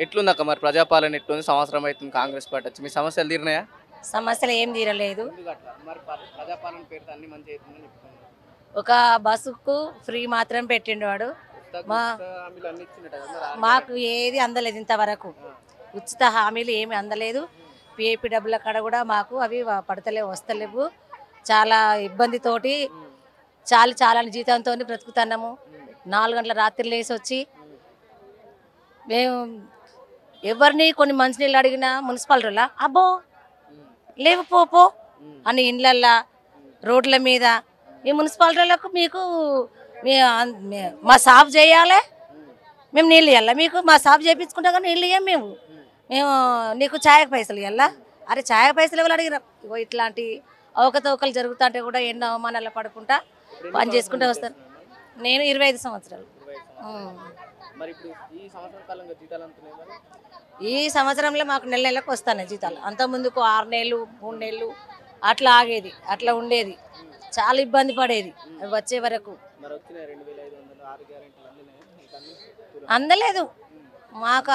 ఎట్లుందక్క మరి ప్రజాపాలన ఎట్లుంది? సంవత్సరం అవుతుంది కాంగ్రెస్ పార్టీ వచ్చి. మీ సమస్యలు తీరినాయా? సమస్యలు ఏం తీరలేదు. మరి ప్రజాపాలన పేరుతో అన్ని మంచి అవుతుందని చెప్తున్నారు. ఒక బస్సుకు ఫ్రీ మాత్రం పెట్టిండు వాడు. మా హామీలు అన్ని ఇచ్చినట్టు కదా మరి. మాకు ఏది అందలేదు ఇంతవరకు. ఉచిత హామీలు ఏమి అందలేదు. పిఏపి డబ్బుల కాడ కూడా మాకు అవి పడతలేవు, వస్తలేవు. చాలా ఇబ్బందితోటి చాలా జీతంతో బ్రతుకుతున్నాము. 4 గంటల రాత్రి లేసి వచ్చి మేము ఎవరిని కొన్ని మంచినీళ్ళు అడిగినా మున్సిపాలిటీలా అబ్బో లేవు పో అని ఇండ్లల్లా రోడ్ల మీద ఈ మున్సిపాలిటీలకు మీకు మా సాఫ్ చేయాలి, మేము నీళ్ళు ఇవ్వాలి, మీకు మా సాఫ్ చేయించుకుంటాం కానీ నీళ్ళు ఇవ్వం మేము నీకు ఛాయకు పైసలు ఇవ్వాలా. అరే ఛాయ పైసలు ఎవరు అడిగిన? ఇగో ఇట్లాంటి అవకతవకలు జరుగుతుంటే కూడా ఎన్నో అవమానాలు పడుకుంటా పని చేసుకుంటూ వస్తాను. నేను 25 సంవత్సరాలు. ఈ సంవత్సరంలో మాకు నెలకు వస్తాను జీతాలు. అంత ముందుకు 6 నెలలు 3 నెలలు అట్లా ఆగేది, అట్లా ఉండేది. చాలా ఇబ్బంది పడేది వచ్చే వరకు. అందలేదు మాకు.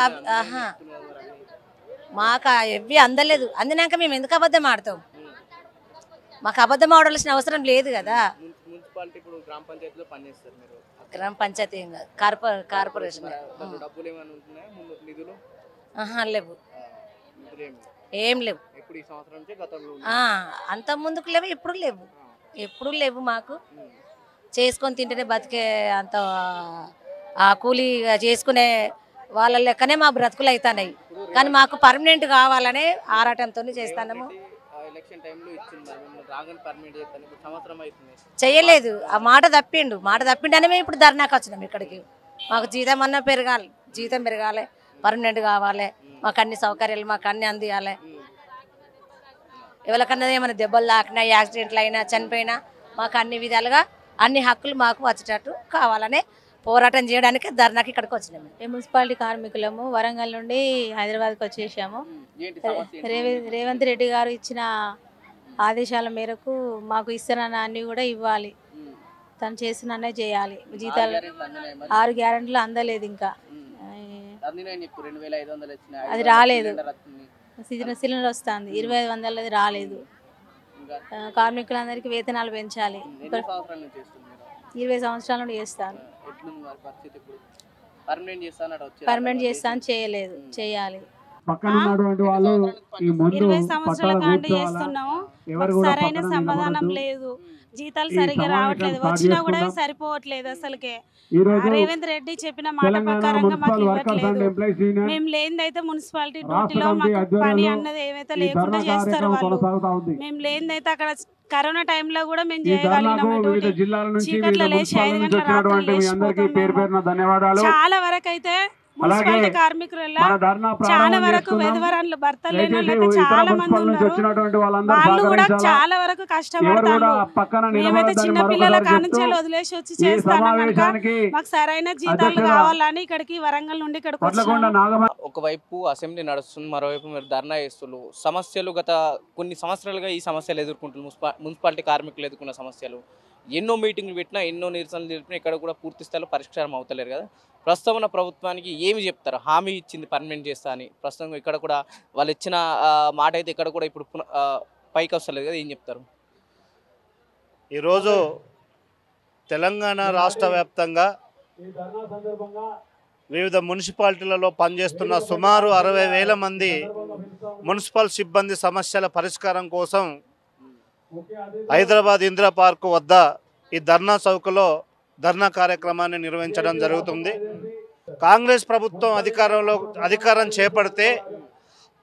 మాకు ఎవ్వి అందలేదు. అందినాక మేము ఎందుకు అబద్ధం ఆడతాం? మాకు అబద్ధం ఆడాల్సిన అవసరం లేదు కదా. గ్రామ పంచాయతీ ఏం కాదు, కార్పొరేషన్. లేవు, ఏం లేవు. అంత ముందుకు లేవు, ఎప్పుడు లేవు. మాకు చేసుకొని తింటేనే బతికే అంత ఆ కూలీ చేసుకునే వాళ్ళ లెక్కనే మా బ్రతుకులు అవుతున్నాయి. కానీ మాకు పర్మనెంట్ కావాలనే ఆరాటంతో చేస్తాము. చెయ్యలేదు, ఆ మాట తప్పిండనే మేము ఇప్పుడు ధర్నాకి వచ్చినాం ఇక్కడికి. మాకు జీతం అన్నా పెరగాలి, జీతం పెరగాలి, పర్మనెంట్ కావాలి, మాకు అన్ని సౌకర్యాలు మాకు అన్ని అందియాలి. ఎవరికన్నా ఏమైనా దెబ్బలు తాకినా, యాక్సిడెంట్లు అయినా, చనిపోయినా మాకు అన్ని విధాలుగా అన్ని హక్కులు మాకు వచ్చేటట్టు కావాలనే పోరాటం చేయడానికి ధర్నాకి ఇక్కడికి వచ్చినాము. మేము మున్సిపాలిటీ కార్మికులము. వరంగల్ నుండి హైదరాబాద్కి వచ్చేసాము. రేవంత్ రెడ్డి గారు ఇచ్చిన ఆదేశాల మేరకు మాకు ఇస్తున్న అన్ని కూడా ఇవ్వాలి, తను చేసిన చేయాలి. జీతాలు 6 గ్యారెంటీలు అందలేదు, ఇంకా అది రాలేదు. సిలిండర్ వస్తుంది, 2500 రాలేదు. కార్మికులందరికీ వేతనాలు పెంచాలి. 20 సంవత్సరాల నుండి చేస్తాను. పర్మనెంట్ చేస్తాను, చేయలేదు, చేయాలి. 20 సంవత్సరాల కాండి చేస్తున్నాము, సరైన సమాధానం లేదు. జీతాలు సరిగ్గా రావట్లేదు, వచ్చినా కూడా సరిపోవట్లేదు. అసలుకే రేవంత్ రెడ్డి చెప్పిన మాట ప్రకారంగా మాకు ఇవ్వట్లేదు. మేము లేనిదైతే మున్సిపాలిటీ డ్యూటీలో మాకు పని అన్నది ఏమైతే లేకుండా చేస్తారు వాళ్ళు. మేము లేనిదైతే అక్కడ కరోనా టైంలో కూడా మేము చేయగలిగినాము డ్యూటీ. చీకట్లో లేచి 5 గంటల రాత్రి లేచిపోతాము. చాలా వరకు అయితే మున్సిపాలిటీ కార్మికులు చాలా వరకు వెధవరాలు, భర్తలు లేని వాళ్ళు చాలా మంది ఉన్నారు. వాళ్ళు కూడా చాలా వరకు కష్టపడతారు. మేమైతే చిన్న పిల్లల కానుంచి వదిలేసి వచ్చి చేస్తాను కనుక మాకు సరైన జీతాలు కావాలని ఇక్కడికి వరంగల్ నుండి ఇక్కడికి వచ్చాము. ఒకవైపు అసెంబ్లీ నడుస్తుంది, మరోవైపు మీరు ధర్నా చేస్తున్నారు. సమస్యలు గత కొన్ని సంవత్సరాలుగా ఈ సమస్యలు ఎదుర్కొంటున్నారు. మున్సిపాలిటీ కార్మికులు ఎదుర్కొన్న సమస్యలు ఎన్నో మీటింగ్లు పెట్టినా, ఎన్నో నిరసనలు తెలిపినా ఇక్కడ కూడా పూర్తి స్థాయిలో పరిష్కారం అవుతలేరు కదా. ప్రస్తుతం ఉన్న ప్రభుత్వానికి ఏమి చెప్తారు? హామీ ఇచ్చింది పర్మనెంట్ చేస్తా అని, ప్రస్తుతం ఇక్కడ కూడా వాళ్ళు ఇచ్చిన మాట అయితే ఇక్కడ కూడా ఇప్పుడు పైకి వస్తలేదు కదా, ఏం చెప్తారు? ఈరోజు తెలంగాణ రాష్ట్ర వ్యాప్తంగా వివిధ మున్సిపాలిటీలలో పనిచేస్తున్న సుమారు 60,000 మంది మున్సిపల్ సిబ్బంది సమస్యల పరిష్కారం కోసం హైదరాబాద్ ఇందిరా పార్క్ వద్ద ఈ ధర్నా చౌకలో ధర్నా కార్యక్రమాన్ని నిర్వహించడం జరుగుతుంది. కాంగ్రెస్ ప్రభుత్వం అధికారం చేపడితే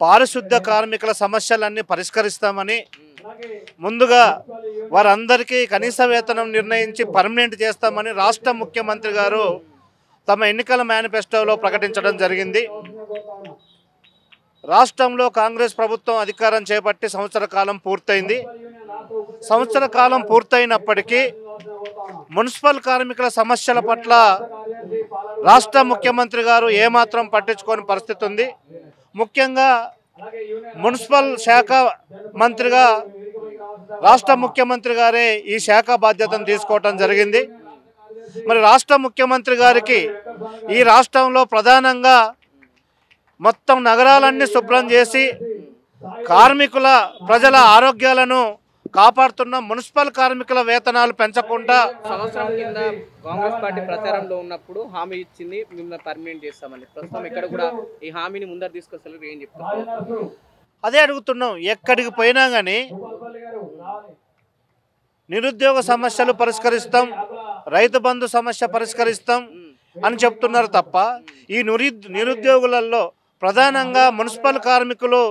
పారిశుద్ధ్య కార్మికుల సమస్యలన్నీ పరిష్కరిస్తామని, ముందుగా వారందరికీ కనీస వేతనం నిర్ణయించి పర్మనెంట్ చేస్తామని రాష్ట్ర ముఖ్యమంత్రి గారు తమ ఎన్నికల మేనిఫెస్టోలో ప్రకటించడం జరిగింది. రాష్ట్రంలో కాంగ్రెస్ ప్రభుత్వం అధికారం చేపట్టి సంవత్సర కాలం పూర్తయింది. సంవత్సర కాలం పూర్తయినప్పటికీ మున్సిపల్ కార్మికుల సమస్యల పట్ల రాష్ట్ర ముఖ్యమంత్రి గారు ఏమాత్రం పట్టించుకోని పరిస్థితి ఉంది. ముఖ్యంగా మున్సిపల్ శాఖ మంత్రిగా రాష్ట్ర ముఖ్యమంత్రి గారే ఈ శాఖ బాధ్యతను తీసుకోవటం జరిగింది. మరి రాష్ట్ర ముఖ్యమంత్రి గారికి ఈ రాష్ట్రంలో ప్రధానంగా మొత్తం నగరాలన్నీ శుభ్రం చేసి కార్మికుల ప్రజల ఆరోగ్యాలను కాపాడుతున్న మున్సిపల్ కార్మికుల వేతనాలు పెంచకుండా సంవత్సరం కింద కాంగ్రెస్ పార్టీ ప్రచారంలో ఉన్నప్పుడు హామీ ఇచ్చింది మిమ్మల్ని పర్మనెంట్ చేస్తామని. ప్రస్తుతం ఇక్కడ కూడా ఈ హామీని ముందర తీసుకొస్తారు, ఏం చెప్తారు? అదే అడుగుతున్నాం. ఎక్కడికి పోయినా కానీ నిరుద్యోగ సమస్యలు పరిష్కరిస్తాం, రైతు బంధు సమస్య పరిష్కరిస్తాం అని చెప్తున్నారు తప్ప ఈ నిరుద్యోగులలో ప్రధానంగా మున్సిపల్ కార్మికులు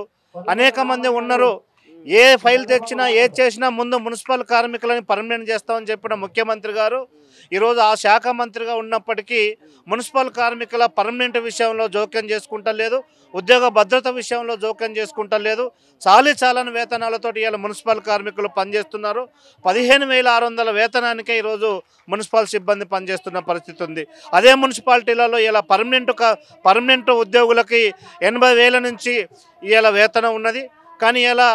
అనేక మంది ఉన్నారు. ఏ ఫైల్ తెచ్చినా ఏది చేసినా ముందు మున్సిపల్ కార్మికులని పర్మనెంట్ చేస్తామని చెప్పిన ముఖ్యమంత్రి గారు ఈరోజు ఆ శాఖ మంత్రిగా ఉన్నప్పటికీ మున్సిపల్ కార్మికుల పర్మనెంట్ విషయంలో జోక్యం చేసుకుంటలేదు, ఉద్యోగ భద్రత విషయంలో జోక్యం చేసుకుంటలేదు. చాలని వేతనాలతోటి ఇలా మున్సిపల్ కార్మికులు పనిచేస్తున్నారు. 15,600 వేతనానికే ఈరోజు మున్సిపల్ సిబ్బంది పనిచేస్తున్న పరిస్థితి ఉంది. అదే మున్సిపాలిటీలలో ఇలా పర్మనెంట్ ఉద్యోగులకి 80,000 నుంచి ఇలా వేతనం ఉన్నది. కానీ ఇలా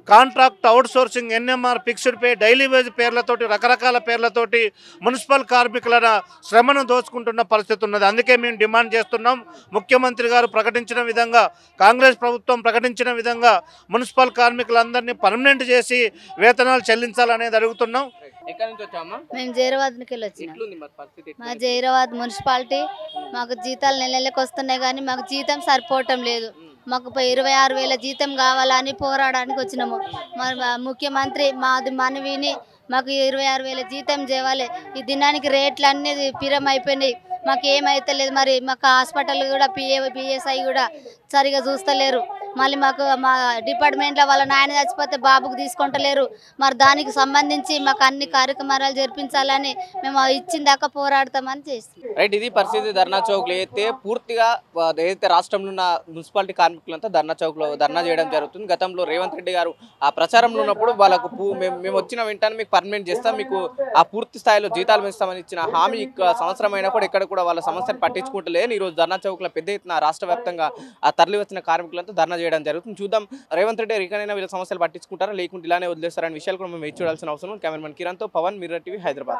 contract outsourcing, NMR, fixed pay, daily wage పేర్లతోటి రకరకాల పేర్లతోటి మున్సిపల్ కార్మికుల శ్రమను దోచుకుంటున్న పరిస్థితి ఉన్నది. అందుకే మేము డిమాండ్ చేస్తున్నాం, ముఖ్యమంత్రి గారు ప్రకటించిన విధంగా, కాంగ్రెస్ ప్రభుత్వం ప్రకటించిన విధంగా మున్సిపల్ కార్మికులందరినీ పర్మనెంట్ చేసి వేతనాలు చెల్లించాలనేది అడుగుతున్నాం. ఎక్కడి నుంచి వచ్చామా? మేము జైరాబాద్కి వెళ్ళి వచ్చినాం. ఎట్లుంది మరి పరిస్థితి? మా జైరాబాద్ మున్సిపాలిటీ మాకు జీతాలు నెలలకు వస్తున్నాయి కానీ మాకు జీతం సరిపోవటం లేదు. మాకు 26,000 జీతం కావాలని పోరాడడానికి వచ్చినాము. మరి ముఖ్యమంత్రి మాది మనవిని మాకు 26,000 జీతం చేయాలి. ఈ దినానికి రేట్లు అన్నీ పిరం అయిపోయినాయి. మాకు ఏమైతే లేదు. మరి మాకు హాస్పిటల్ కూడా పిఎస్ఐ కూడా సరిగా చూస్తలేరు. మళ్ళీ మాకు మా డిపార్ట్మెంట్లో వాళ్ళ నాయన చచ్చిపోతే బాబుకు తీసుకుంటలేరు. మరి దానికి సంబంధించి మాకు అన్ని కార్యక్రమాలు జరిపించాలని మేము ఇచ్చిన దాకా పోరాడతామని చేస్తాం. రైట్, ఇది పరిస్థితి ధర్నా చౌక్లో. అయితే పూర్తిగా ఏదైతే రాష్ట్రంలో ఉన్న మున్సిపాలిటీ కార్మికులంతా ధర్నా చౌక్లో ధర్నా చేయడం జరుగుతుంది. గతంలో రేవంత్ రెడ్డి గారు ఆ ప్రచారంలో ఉన్నప్పుడు వాళ్ళకు మేము వచ్చిన వెంటనే మీకు పర్మనెంట్ చేస్తాం, మీకు ఆ పూర్తి స్థాయిలో జీతాలు పెంచుతామని ఇచ్చిన హామీ సంవత్సరం అయినా కూడా ఇక్కడ కూడా వాళ్ళ సమస్యను పట్టించుకుంటలేదు. ఈరోజు ధర్నా చౌక్లో పెద్ద ఎత్తున రాష్ట్ర వ్యాప్తంగా ఆ తరలి వచ్చిన కార్మికులంతా ధర్నా చేయడం జరుగుతుంది. చూద్దాం రేవంత్ రెడ్డి ఇకనైనా వీళ్ళ సమస్యలు పట్టించుకుంటారా లేకుంటే ఇలానే వదిలేస్తారనే విషయాలు కూడా మేము చూడాల్సిన అవసరం. కెమెరామెన్ కిరణ్తో పవన్, మిర్రర్ టీవీ, హైదరాబాద్.